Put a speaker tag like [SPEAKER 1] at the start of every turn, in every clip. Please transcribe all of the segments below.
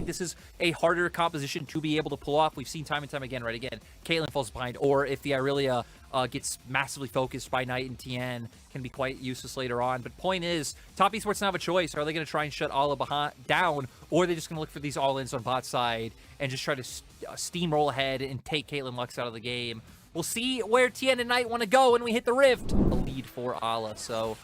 [SPEAKER 1] think this is a harder composition to be able to pull off. We've seen time and time again, right? Again, Caitlyn falls behind, or if the Irelia gets massively focused by Knight and Tien, can be quite useless later on. But point is, top esports now have a choice. Are they going to try and shut Ala down, or are they just going to look for these all-ins on bot side and just try to steamroll ahead and take Caitlyn Lux out of the game? We'll see where Tien and Knight want to go when we hit the Rift. A lead for Ala, so...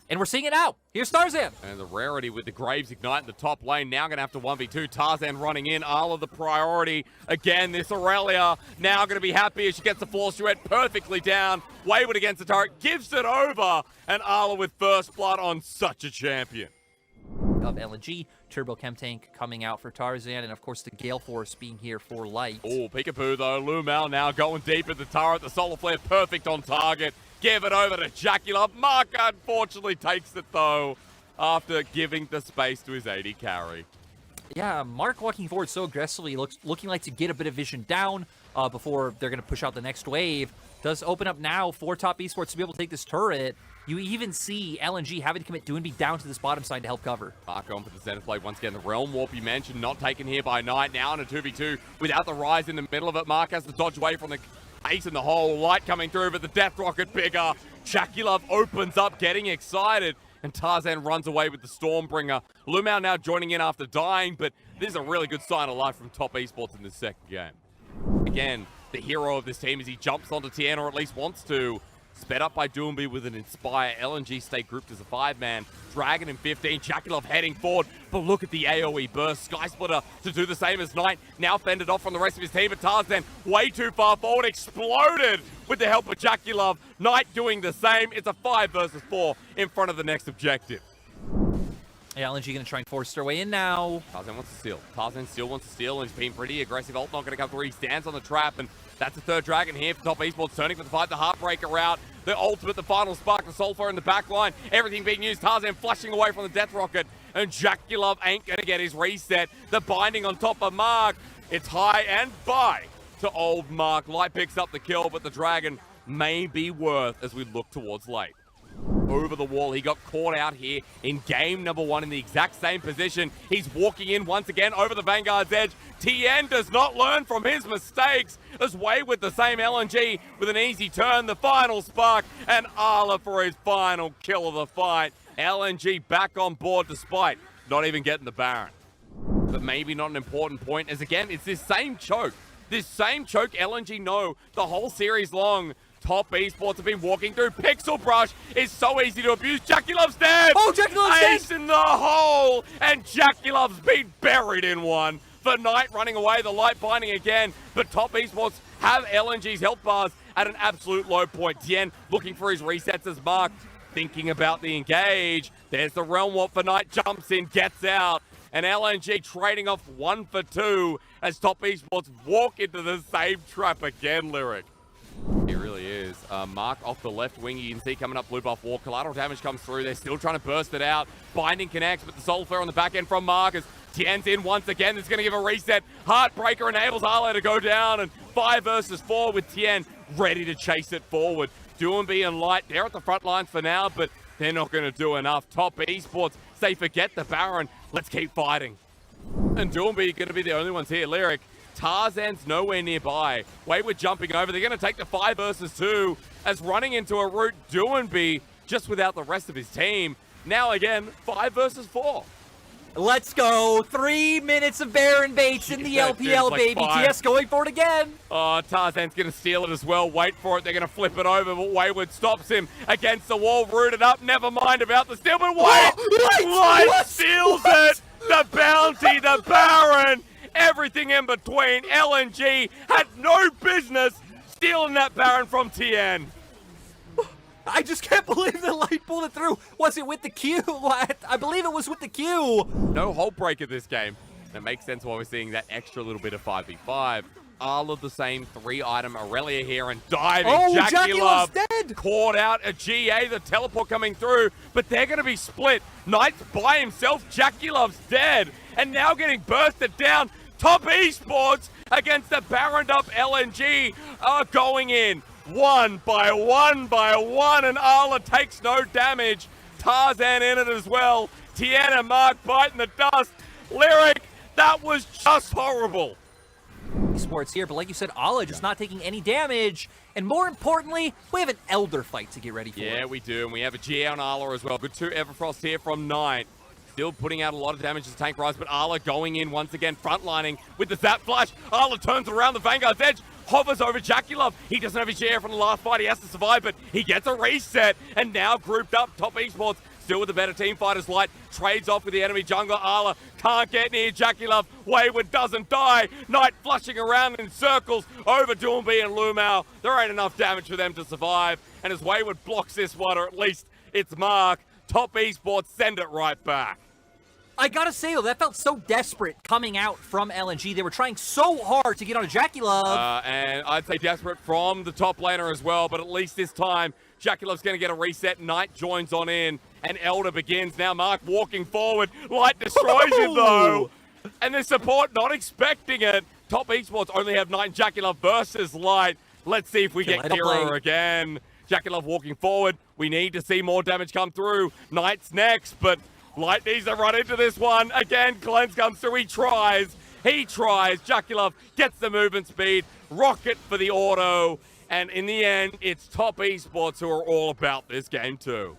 [SPEAKER 1] And we're seeing it now. Here's Tarzan.
[SPEAKER 2] And the rarity with the Graves Ignite in the top lane. Now going to have to 1v2. Tarzan running in. Ala the priority. Again, this Aurelia now going to be happy as she gets the Force Duet perfectly down. Wayward against the turret. Gives it over. And Ala with first blood on such a champion.
[SPEAKER 1] Of LNG. Turbo Chem Tank coming out for Tarzan. And of course the Gale Force being here for Light.
[SPEAKER 2] Oh, Peekaboo though. Lumel now going deep at the turret. The Solar Flare perfect on target. Give it over to Jaculov. Mark unfortunately takes it though after giving the space to his AD carry.
[SPEAKER 1] Yeah, Mark walking forward so aggressively, looking like to get a bit of vision down before they're going to push out the next wave. Does open up now for top esports to be able to take this turret. You even see LNG having to commit Doinby down to this bottom side to help cover.
[SPEAKER 2] Mark going for the center play once again. The Realm Warp you mentioned, not taken here by Knight. Now in a 2v2 without the Rise in the middle of it. Mark has to dodge away from the ace in the hole. Light coming through, but the Death Rocket bigger. Jaculov opens up, getting excited, and Tarzan runs away with the Stormbringer. Lumao now joining in after dying, but this is a really good sign of life from top esports in this second game. Again, the hero of this team as he jumps onto Tien, or at least wants to. Sped up by Doinby with an Inspire. LNG stay grouped as a 5-man. Dragon in 15. Jaculov heading forward. But look at the AoE burst. Sky Splitter to do the same as Knight. Now fended off from the rest of his team. But Tarzan way too far forward. Exploded with the help of Jaculov. Knight doing the same. It's a 5 versus 4 in front of the next objective.
[SPEAKER 1] Yeah, LNG going to try and force their way in now.
[SPEAKER 2] Tarzan wants to steal. Tarzan still wants to steal, and he's been pretty aggressive. Ult not going to come through. He stands on the trap, and that's the third Dragon here for top esports. Turning for the fight, the Heartbreaker out. The ultimate, the final spark, the Soulfire in the back line. Everything being used. Tarzan flushing away from the Death Rocket, and Jaculov ain't going to get his reset. The binding on top of Mark. It's high and bye to old Mark. Light picks up the kill, but the Dragon may be worth as we look towards late. Over the wall. He got caught out here in game number 1 in the exact same position. He's walking in once again over the Vanguard's edge. Tien does not learn from his mistakes as Way with the same LNG with an easy turn. The final spark, and Ala for his final kill of the fight. LNG back on board despite not even getting the Baron. But maybe not an important point, as again, it's this same choke. This same choke LNG know the whole series long. Top esports have been walking through. Pixel Brush is so easy to abuse. Jaculov's dead!
[SPEAKER 1] Oh, Jaculov's dead!
[SPEAKER 2] Ace in the hole! And Jaculov's been buried in one. The Knight running away, the Light binding again. But top esports have LNG's health bars at an absolute low point. Tien looking for his resets as Mark thinking about the engage. There's the Realm Warp for Knight. Jumps in, gets out. And LNG trading off 1 for 2 as top esports walk into the same trap again, Lyric. It really is. Mark off the left wing, you can see coming up blue buff wall. Collateral damage comes through. They're still trying to burst it out. Binding connects, but the Soul Flare on the back end from Mark as Tien's in once again. It's going to give a reset. Heartbreaker enables Arlo to go down, and 5 versus 4 with Tien ready to chase it forward. Doinby and Light, they're at the front lines for now, but they're not going to do enough. Top esports say forget the Baron. Let's keep fighting. And Doinby going to be the only ones here. Lyric. Tarzan's nowhere nearby. Wayward jumping over. They're going to take the 5 versus 2 as running into a route. Doinby just without the rest of his team. Now again, 5 versus 4.
[SPEAKER 1] Let's go. 3 minutes of Baron Baits in the LPL,
[SPEAKER 2] like
[SPEAKER 1] baby.
[SPEAKER 2] 5.
[SPEAKER 1] TS going for it again.
[SPEAKER 2] Oh, Tarzan's going to steal it as well. Wait for it. They're going to flip it over, but Wayward stops him against the wall. Rooted up. Never mind about the steal, but Light steals it. The bounty, the Baron. Everything in between. LNG had no business stealing that Baron from Tien.
[SPEAKER 1] I just can't believe the Light pulled it through. Was it with the Q? I believe it was with the Q.
[SPEAKER 2] No hold break of this game. That makes sense why we're seeing that extra little bit of 5v5. All of the same 3-item Aurelia here and diving.
[SPEAKER 1] Oh,
[SPEAKER 2] Jaculov
[SPEAKER 1] dead.
[SPEAKER 2] Caught out a GA, the teleport coming through, but they're going to be split. Knight's by himself. Jaculov's dead and now getting bursted down. Top esports against the Baroned up LNG are going in. One by one, and Arla takes no damage. Tarzan in it as well. Tien and Mark biting the dust. Lyric, That was just horrible.
[SPEAKER 1] Sports here, but like you said, Allah just not taking any damage. And more importantly, we have an Elder fight to get ready for.
[SPEAKER 2] Yeah, we do. And we have a GA on Arla as well. Good 2 Everfrost here from Knight. Still putting out a lot of damage to Tank Rise, but Arla going in once again, frontlining with the Zap Flash. Arla turns around the Vanguard's edge, hovers over Jaculov. He doesn't have his GA from the last fight. He has to survive, but he gets a reset. And now grouped up, Top Esports still with the better team fighters. Light trades off with the enemy jungler. Arla can't get near Jaculov. Wayward doesn't die. Knight flushing around in circles over Doomby and Lumao. There ain't enough damage for them to survive. And as Wayward blocks this one, or at least its mark, Top Esports send it right back.
[SPEAKER 1] I gotta say, though, that felt so desperate coming out from LNG. They were trying so hard to get on a Jaculov.
[SPEAKER 2] And I'd say desperate from the top laner as well, but at least this time, Jaculov's going to get a reset. Knight joins on in, and Elder begins. Now Mark walking forward. Light destroys him, though. And the support not expecting it. Top Esports only have Knight and Jaculov versus Light. Let's see if we get Kira again. Jaculov walking forward. We need to see more damage come through. Knight's next, but Light needs to run into this one. Again, Cleanse comes through. He tries. Jaculov gets the movement speed. Rocket for the auto. And in the end, it's Top Esports who are all about this game too.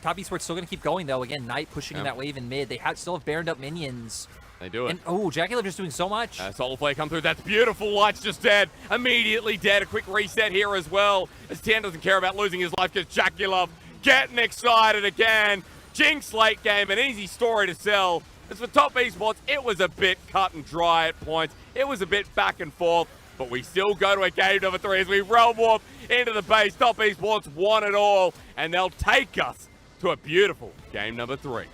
[SPEAKER 1] Top Esports still going to keep going, though. Again, Knight pushing in that wave in mid. They still have baroned up minions.
[SPEAKER 2] They do it.
[SPEAKER 1] And, oh, Jaculov just doing so much.
[SPEAKER 2] Solar Flare come through. That's beautiful. Light's just dead. Immediately dead. A quick reset here as well. As Tien doesn't care about losing his life because Jaculov getting excited again. Jinx late game, an easy story to sell. As for Top Esports, it was a bit cut and dry at points. It was a bit back and forth, but we still go to a game number 3 as we realm warp into the base. Top Esports won it all, and they'll take us to a beautiful game number 3.